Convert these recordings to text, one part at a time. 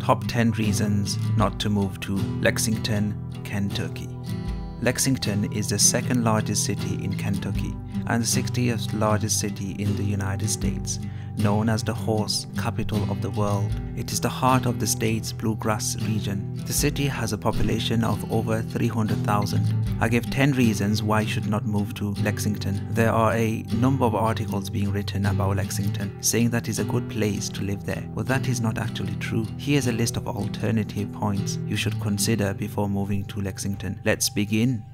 Top 10 reasons not to move to Lexington, Kentucky. Lexington is the second largest city in Kentucky and the 60th largest city in the United States, known as the horse capital of the world. It is the heart of the state's bluegrass region. The city has a population of over 300,000. I give 10 reasons why you should not move to Lexington. There are a number of articles being written about Lexington, saying that it's a good place to live there, but that is not actually true. Here's a list of alternative points you should consider before moving to Lexington. Let's begin.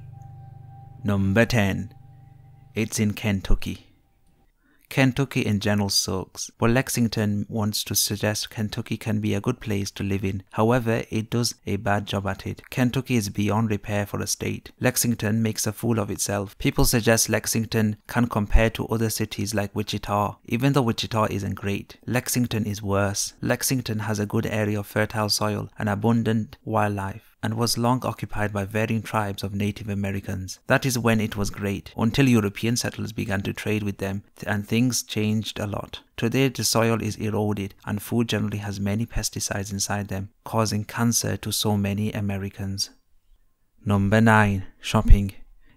Number 10. It's in Kentucky. Kentucky in general sucks, but Lexington wants to suggest Kentucky can be a good place to live in. However, it does a bad job at it. Kentucky is beyond repair for a state. Lexington makes a fool of itself. People suggest Lexington can compare to other cities like Wichita. Even though Wichita isn't great, Lexington is worse. Lexington has a good area of fertile soil and abundant wildlife, and was long occupied by varying tribes of Native Americans. That is when it was great, until European settlers began to trade with them, and things changed a lot. Today the soil is eroded and food generally has many pesticides inside them, causing cancer to so many Americans. Number 9. Shopping.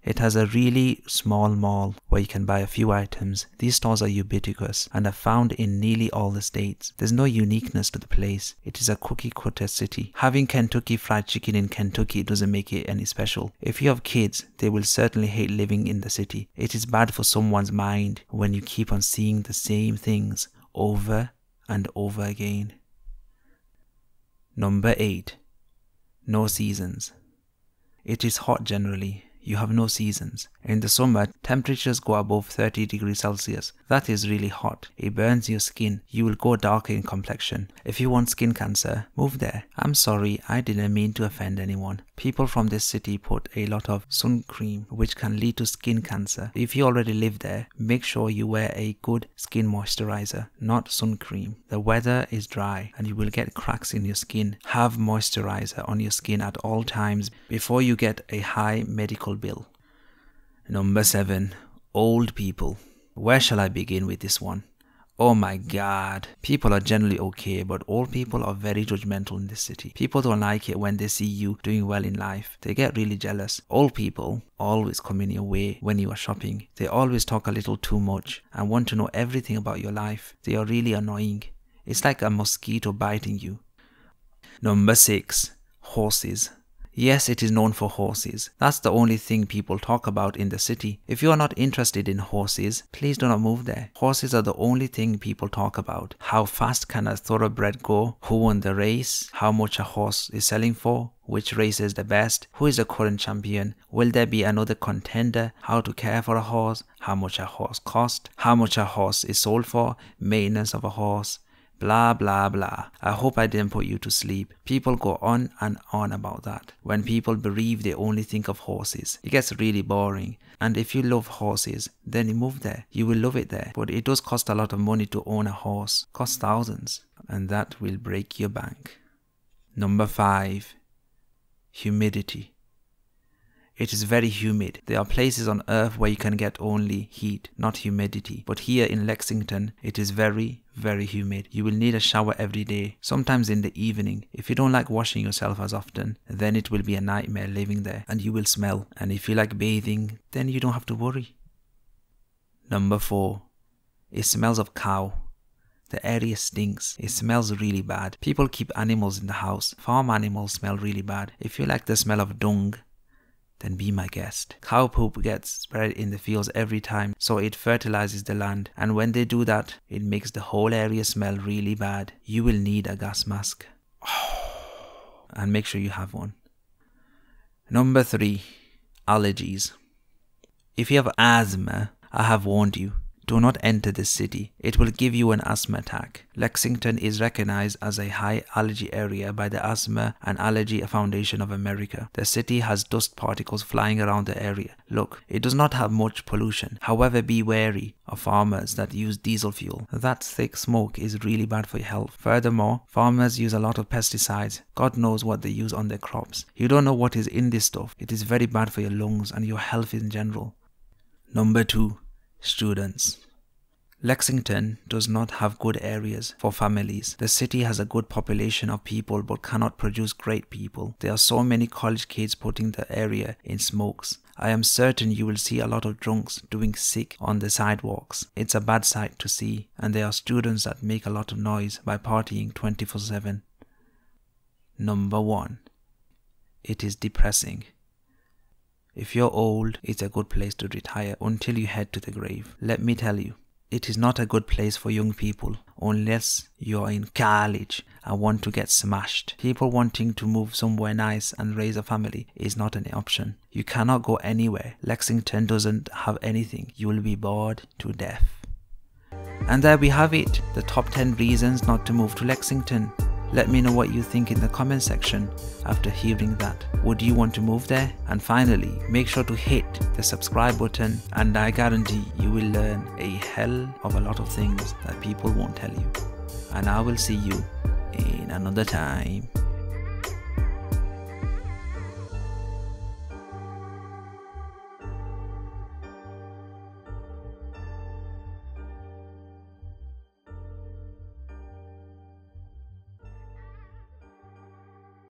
It has a really small mall where you can buy a few items. These stores are ubiquitous and are found in nearly all the states. There's no uniqueness to the place. It is a cookie-cutter city. Having Kentucky Fried Chicken in Kentucky doesn't make it any special. If you have kids, they will certainly hate living in the city. It is bad for someone's mind when you keep on seeing the same things over and over again. Number 8. No seasons. It is hot generally. You have no seasons. In the summer, temperatures go above 30 degrees Celsius. That is really hot. It burns your skin. You will go darker in complexion. If you want skin cancer, move there. I'm sorry, I didn't mean to offend anyone. People from this city put a lot of sun cream, which can lead to skin cancer. If you already live there, make sure you wear a good skin moisturizer, not sun cream. The weather is dry and you will get cracks in your skin. Have moisturizer on your skin at all times before you get a high medical bill. Number 7. Old people. Where shall I begin with this one? Oh my god. People are generally okay, but old people are very judgmental in this city. People don't like it when they see you doing well in life. They get really jealous. Old people always come in your way when you are shopping. They always talk a little too much and want to know everything about your life. They are really annoying. It's like a mosquito biting you. Number 6. Horses. Yes, it is known for horses. That's the only thing people talk about in the city. If you are not interested in horses, please do not move there. Horses are the only thing people talk about. How fast can a thoroughbred go? Who won the race? How much a horse is selling for? Which race is the best? Who is the current champion? Will there be another contender? How to care for a horse? How much a horse costs? How much a horse is sold for? Maintenance of a horse? Blah blah blah. I hope I didn't put you to sleep. People go on and on about that. When people bereave, they only think of horses. It gets really boring. And if you love horses, then you move there. You will love it there. But it does cost a lot of money to own a horse. Costs thousands. And that will break your bank. Number 5. Humidity. It is very humid. There are places on earth where you can get only heat, not humidity. But here in Lexington, it is very, very humid. You will need a shower every day, sometimes in the evening. If you don't like washing yourself as often, then it will be a nightmare living there and you will smell. And if you like bathing, then you don't have to worry. Number 4. It smells of cow. The area stinks. It smells really bad. People keep animals in the house. Farm animals smell really bad. If you like the smell of dung, then be my guest. Cow poop gets spread in the fields every time, so it fertilizes the land. And when they do that, it makes the whole area smell really bad. You will need a gas mask. And make sure you have one. Number 3. Allergies. If you have asthma, I have warned you. Do not enter this city. It will give you an asthma attack. Lexington is recognized as a high allergy area by the Asthma and Allergy Foundation of America. The city has dust particles flying around the area. Look, it does not have much pollution. However, be wary of farmers that use diesel fuel. That thick smoke is really bad for your health. Furthermore, farmers use a lot of pesticides. God knows what they use on their crops. You don't know what is in this stuff. It is very bad for your lungs and your health in general. Number 2. Students. Lexington does not have good areas for families. The city has a good population of people but cannot produce great people. There are so many college kids putting the area in smokes. I am certain you will see a lot of drunks doing sick on the sidewalks. It's a bad sight to see, and there are students that make a lot of noise by partying 24/7. Number 1. It is depressing. If you're old, it's a good place to retire until you head to the grave. Let me tell you, it is not a good place for young people unless you're in college and want to get smashed. People wanting to move somewhere nice and raise a family is not an option. You cannot go anywhere. Lexington doesn't have anything. You will be bored to death. And there we have it, the top 10 reasons not to move to Lexington. Let me know what you think in the comment section after hearing that. Would you want to move there? And finally, make sure to hit the subscribe button, and I guarantee you will learn a hell of a lot of things that people won't tell you. And I will see you in another time.